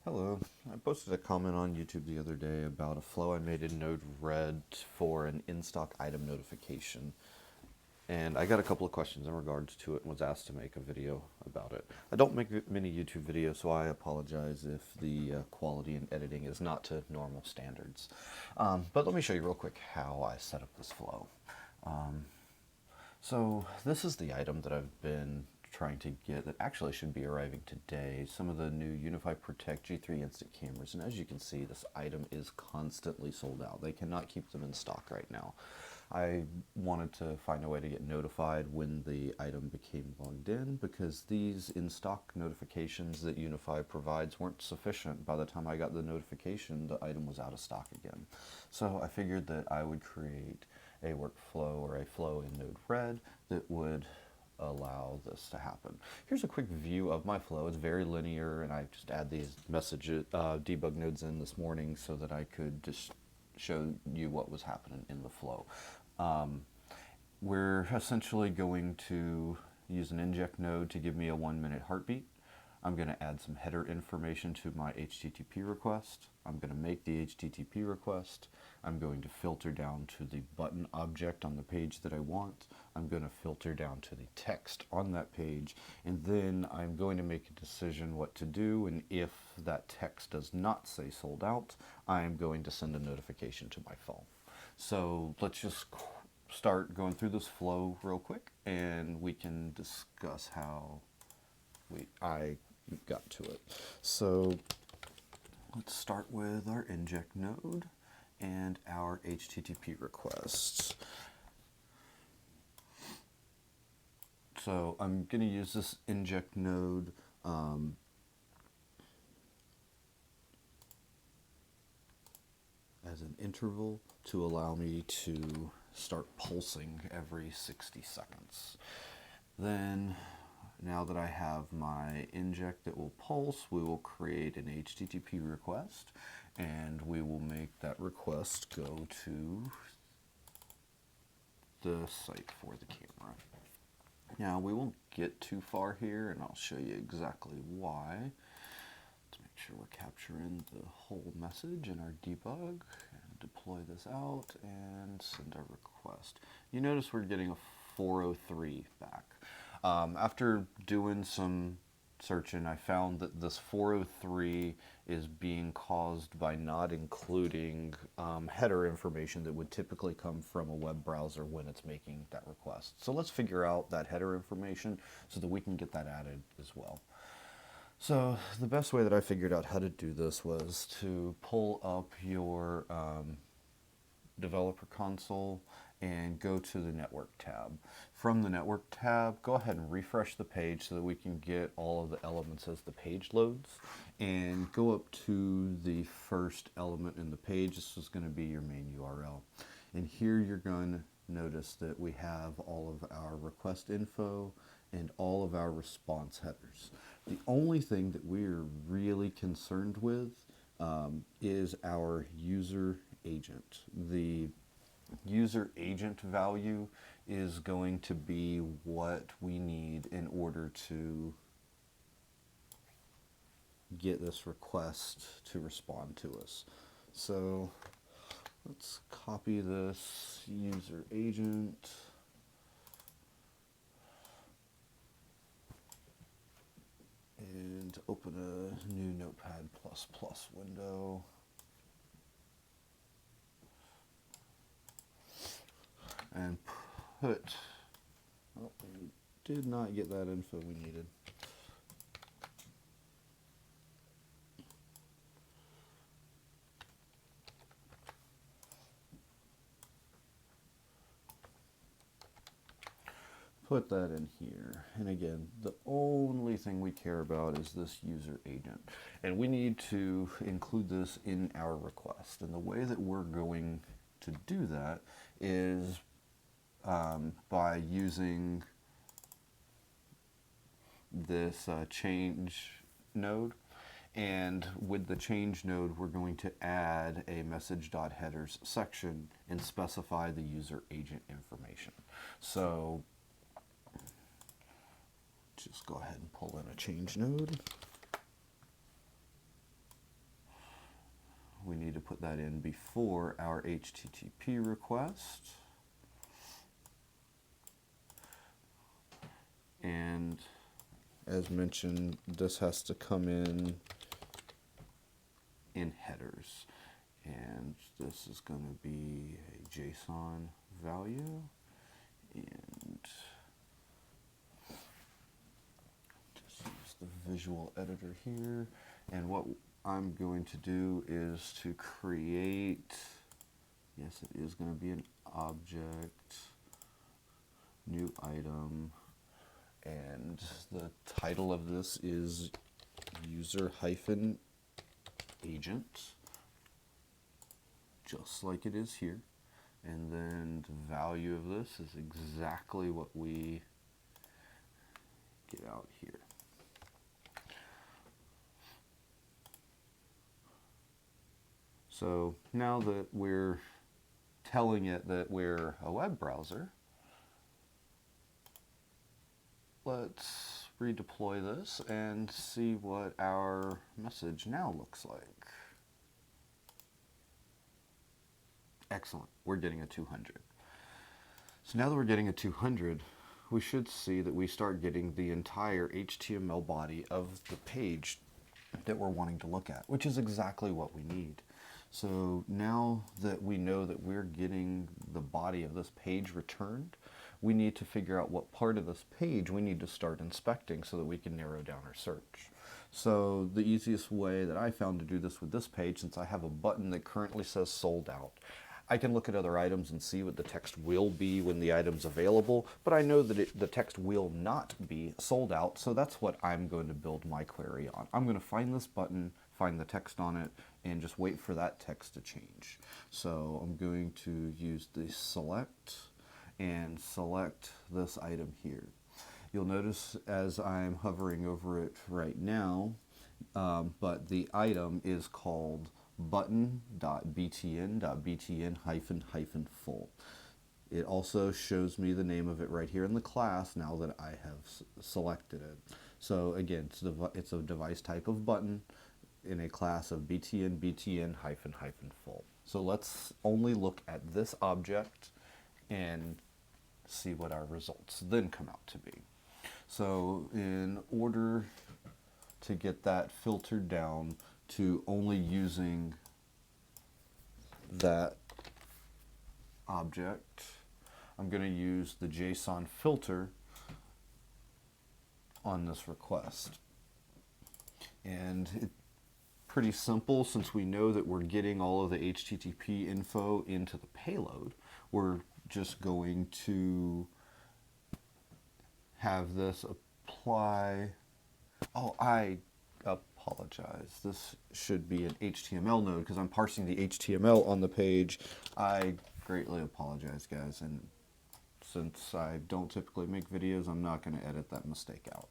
Hello. I posted a comment on YouTube the other day about a flow I made in Node-RED for an in-stock item notification. And I got a couple of questions in regards to it and was asked to make a video about it. I don't make many YouTube videos, so I apologize if the quality and editing is not to normal standards. But let me show you real quick how I set up this flow. So this is the item that I've been trying to get that actually should be arriving today. Some of the new Unify Protect G3 instant cameras, and as you can see, this item is constantly sold out. They cannot keep them in stock right now. I wanted to find a way to get notified when the item became logged in because these in-stock notifications that Unify provides weren't sufficient. By the time I got the notification, the item was out of stock again. So I figured that I would create a workflow or a flow in Node-RED that would allow this to happen. Here's a quick view of my flow. It's very linear, and I just add these messages, debug nodes in this morning so that I could just show you what was happening in the flow. We're essentially going to use an inject node to give me a 1-minute heartbeat. I'm going to add some header information to my HTTP request. I'm going to make the HTTP request. I'm going to filter down to the button object on the page that I want. I'm going to filter down to the text on that page, and then I'm going to make a decision what to do, and if that text does not say sold out, I'm going to send a notification to my phone. So let's just start going through this flow real quick, and we can discuss how I got to it. So let's start with our inject node and our HTTP requests. So I'm going to use this inject node as an interval to allow me to start pulsing every 60 seconds. Then, now that I have my inject that will pulse, we will create an HTTP request, and we will make that request go to the site for the camera. Now, we won't get too far here, and I'll show you exactly why. Let's make sure we're capturing the whole message in our debug, and deploy this out, and send our request. You notice we're getting a 403 back. After doing some searching, I found that this 403 is being caused by not including header information that would typically come from a web browser when it's making that request. So let's figure out that header information so that we can get that added as well. So the best way that I figured out how to do this was to pull up your developer console and go to the network tab. From the network tab, go ahead and refresh the page so that we can get all of the elements as the page loads, and go up to the first element in the page. This is going to be your main URL, and here you're going to notice that we have all of our request info and all of our response headers. The only thing that we're really concerned with is our user agent. The user agent value is going to be what we need in order to get this request to respond to us. So let's copy this user agent and open a new Notepad++ window. And put, oh, we did not get that info we needed. Put that in here. And again, the only thing we care about is this user agent. And we need to include this in our request. And the way that we're going to do that is by using this change node. And with the change node, we're going to add a message.headers section and specify the user agent information. So just go ahead and pull in a change node. that in before our HTTP request. And as mentioned, this has to come in headers. And this is going to be a JSON value. And just use the visual editor here. And what I'm going to do is to create, yes, it is going to be an object, new item, and the title of this is user-agent, just like it is here. And then the value of this is exactly what we get out here. So now that we're telling it that we're a web browser, let's redeploy this and see what our message now looks like. Excellent, we're getting a 200. So now that we're getting a 200, we should see that we start getting the entire HTML body of the page that we're wanting to look at, which is exactly what we need. So now that we know that we're getting the body of this page returned, we need to figure out what part of this page we need to start inspecting so that we can narrow down our search. So the easiest way that I found to do this with this page, since I have a button that currently says sold out, I can look at other items and see what the text will be when the item's available, but I know that the text will not be sold out, so that's what I'm going to build my query on. I'm going to find this button, find the text on it, and just wait for that text to change. So I'm going to use the select and select this item here. You'll notice as I'm hovering over it right now, but the item is called button.btn.btn-full. It also shows me the name of it right here in the class now that I have selected it. So again, it's a device type of button in a class of btn-full. So let's only look at this object and see what our results then come out to be. So in order to get that filtered down to only using that object, I'm going to use the JSON filter on this request. And it's pretty simple, since we know that we're getting all of the HTTP info into the payload. We're just going to have this apply. Oh, I apologize. This should be an HTML node because I'm parsing the HTML on the page. I greatly apologize, guys. And since I don't typically make videos, I'm not going to edit that mistake out.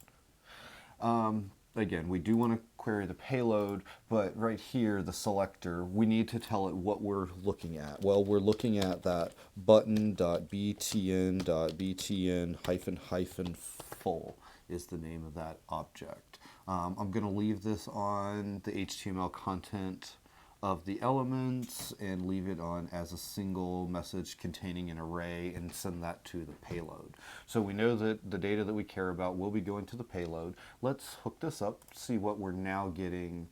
Again, we do want to query the payload, but right here, the selector, we need to tell it what we're looking at. Well, we're looking at that button.btn.btn-full is the name of that object. I'm going to leave this on the HTML content of the elements and leave it on as a single message containing an array and send that to the payload. So we know that the data that we care about will be going to the payload. Let's hook this up, see what we're now getting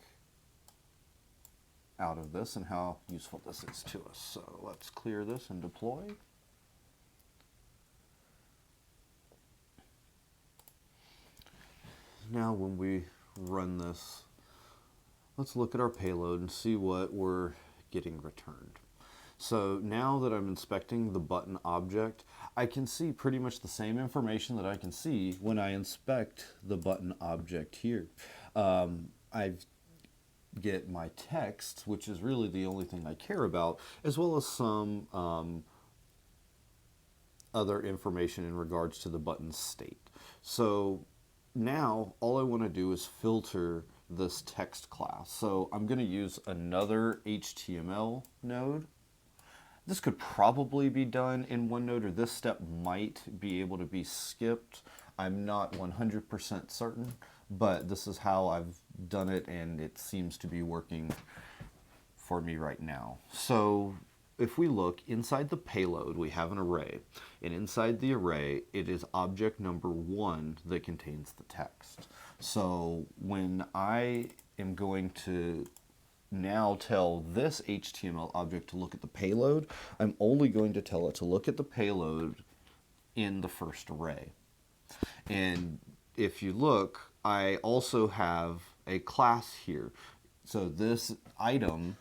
out of this and how useful this is to us. So let's clear this and deploy. Now when we run this, let's look at our payload and see what we're getting returned. So now that I'm inspecting the button object, I can see pretty much the same information that I can see when I inspect the button object here. I get my text, which is really the only thing I care about, as well as some other information in regards to the button's state. So now all I want to do is filter this text class. So I'm going to use another HTML node. This could probably be done in OneNote, or this step might be able to be skipped. I'm not 100% certain, but this is how I've done it, and it seems to be working for me right now. So if we look inside the payload, we have an array, and inside the array, it is object number 1 that contains the text. So when I am going to now tell this HTML object to look at the payload, I'm only going to tell it to look at the payload in the first array. And if you look, I also have a class here. So this item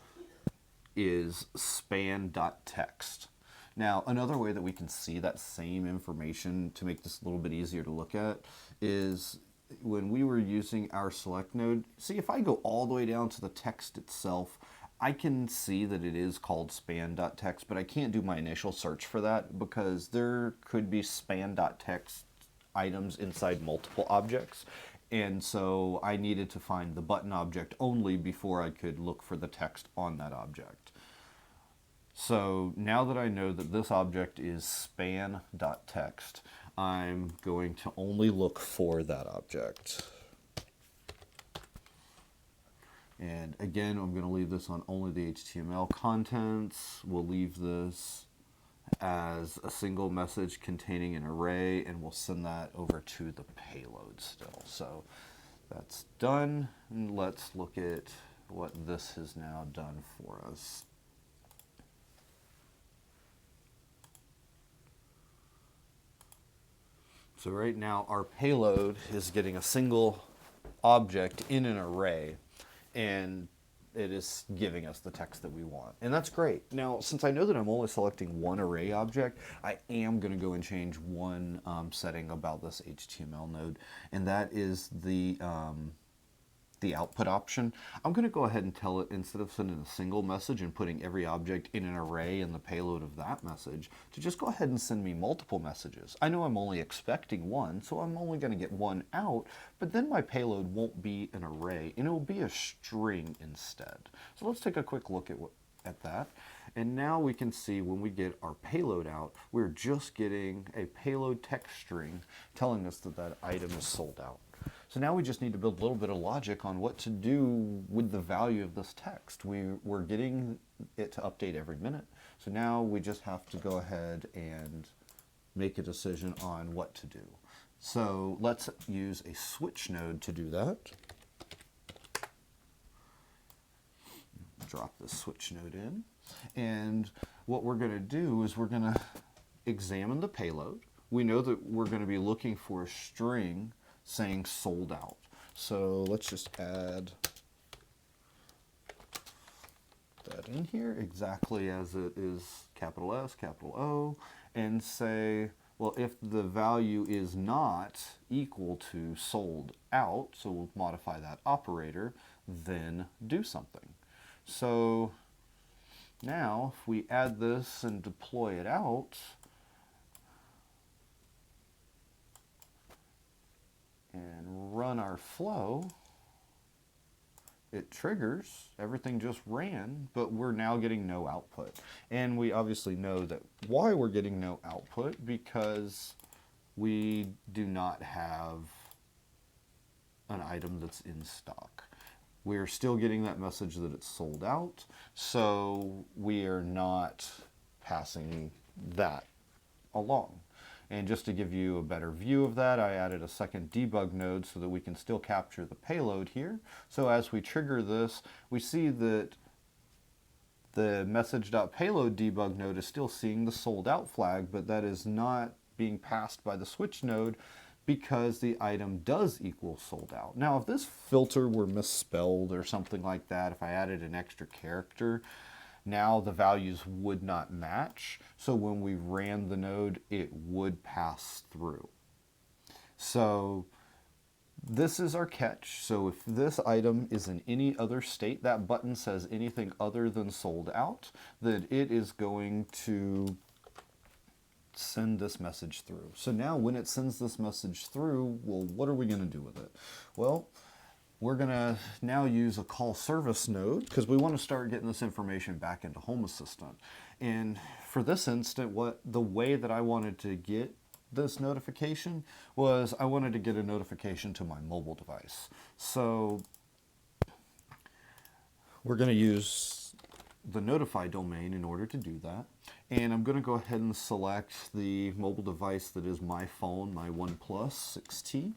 is span.text. Now, another way that we can see that same information to make this a little bit easier to look at is when we were using our select node. See, if I go all the way down to the text itself, I can see that it is called span.text, but I can't do my initial search for that because there could be span.text items inside multiple objects. And so I needed to find the button object only before I could look for the text on that object. So now that I know that this object is span.text, I'm going to only look for that object. And again, I'm going to leave this on only the HTML contents. We'll leave this as a single message containing an array, and we'll send that over to the payload still. So that's done. And let's look at what this has now done for us. So right now our payload is getting a single object in an array, and it is giving us the text that we want. And that's great. Now, since I know that I'm only selecting one array object, I am going to go and change one setting about this HTML node, and that is the output option. I'm going to go ahead and tell it, instead of sending a single message and putting every object in an array in the payload of that message, to just go ahead and send me multiple messages. I know I'm only expecting one, so I'm only going to get one out, but then my payload won't be an array, and it will be a string instead. So let's take a quick look at that. And now we can see when we get our payload out, we're just getting a payload text string telling us that that item is sold out. So now we just need to build a little bit of logic on what to do with the value of this text. We're getting it to update every minute. So now we just have to go ahead and make a decision on what to do. So let's use a switch node to do that. Drop the switch node in. And what we're going to do is we're going to examine the payload. We know that we're going to be looking for a string saying sold out. So let's just add that in here exactly as it is, capital S, capital O, and say, well, if the value is not equal to sold out, so we'll modify that operator, then do something. So now if we add this and deploy it out, and run our flow, it triggers, everything just ran, but we're now getting no output. And we obviously know that why we're getting no output, because we do not have an item that's in stock. We're still getting that message that it's sold out, so we are not passing that along. And just to give you a better view of that, I added a second debug node so that we can still capture the payload here. So as we trigger this, we see that the message.payload debug node is still seeing the sold out flag, but that is not being passed by the switch node because the item does equal sold out. Now, if this filter were misspelled or something like that, if I added an extra character, now the values would not match. So when we ran the node, it would pass through. So this is our catch. So if this item is in any other state, that button says anything other than sold out, then it is going to send this message through. So now when it sends this message through, well, what are we going to do with it? Well, we're going to now use a call service node because we want to start getting this information back into Home Assistant. And for this instant, the way that I wanted to get this notification was I wanted to get a notification to my mobile device. So we're going to use the notify domain in order to do that. And I'm going to go ahead and select the mobile device that is my phone, my OnePlus 6T.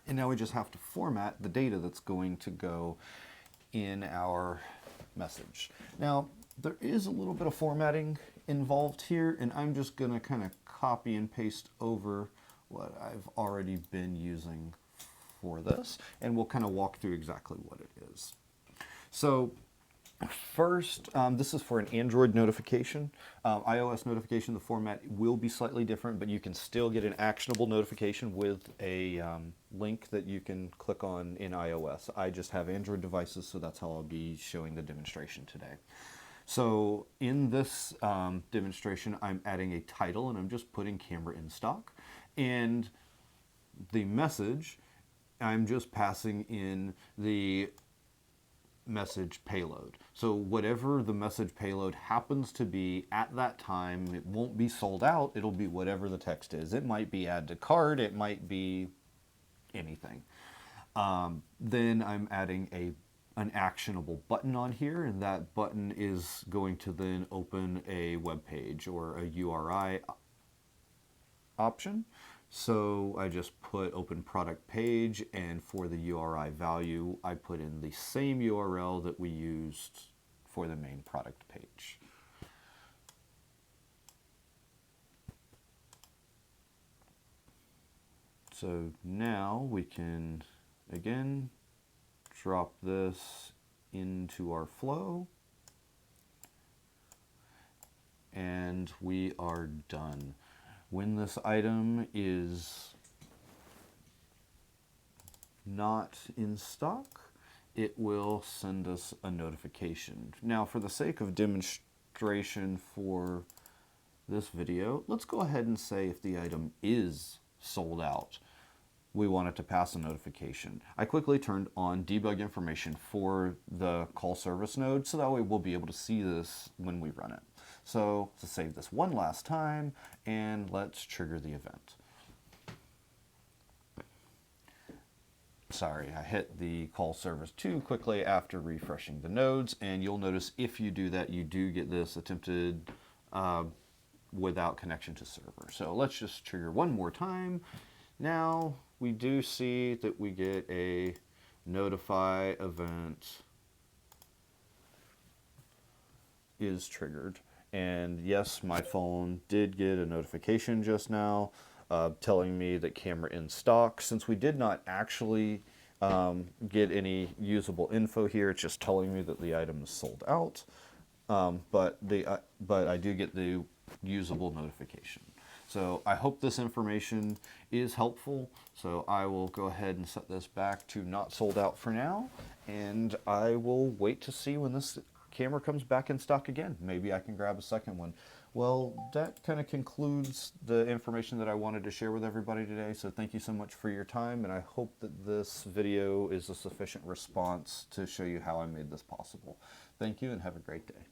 And now we just have to format the data that's going to go in our message. Now, there is a little bit of formatting involved here, and I'm just going to kind of copy and paste over what I've already been using for this, and we'll kind of walk through exactly what it is. So first, this is for an Android notification. iOS notification, the format will be slightly different, but you can still get an actionable notification with a link that you can click on in iOS. I just have Android devices, so that's how I'll be showing the demonstration today. So in this demonstration, I'm adding a title, and I'm just putting camera in stock. And the message, I'm just passing in the message payload. So whatever the message payload happens to be at that time, it won't be sold out, it'll be whatever the text is. It might be add to cart, it might be anything. Then I'm adding an actionable button on here, and that button is going to then open a web page or a URI option. So I just put open product page, and for the URI value, I put in the same URL that we used for the main product page. So now we can, again, drop this into our flow, and we are done. When this item is not in stock, it will send us a notification. Now, for the sake of demonstration for this video, let's go ahead and say if the item is sold out, we want it to pass a notification. I quickly turned on debug information for the call service node, so that way we'll be able to see this when we run it. So to save this one last time, and let's trigger the event. Sorry, I hit the call service too quickly after refreshing the nodes, and you'll notice if you do that, you do get this attempted without connection to server. So let's just trigger one more time. Now we do see that we get a notify event is triggered. And yes, my phone did get a notification just now telling me that camera in stock. Since we did not actually get any usable info here, it's just telling me that the item is sold out. But I do get the usable notification. So I hope this information is helpful. So I will go ahead and set this back to not sold out for now, and I will wait to see when this camera comes back in stock again. Maybe I can grab a second one. Well, that kind of concludes the information that I wanted to share with everybody today. So thank you so much for your time, and I hope that this video is a sufficient response to show you how I made this possible. Thank you, and have a great day.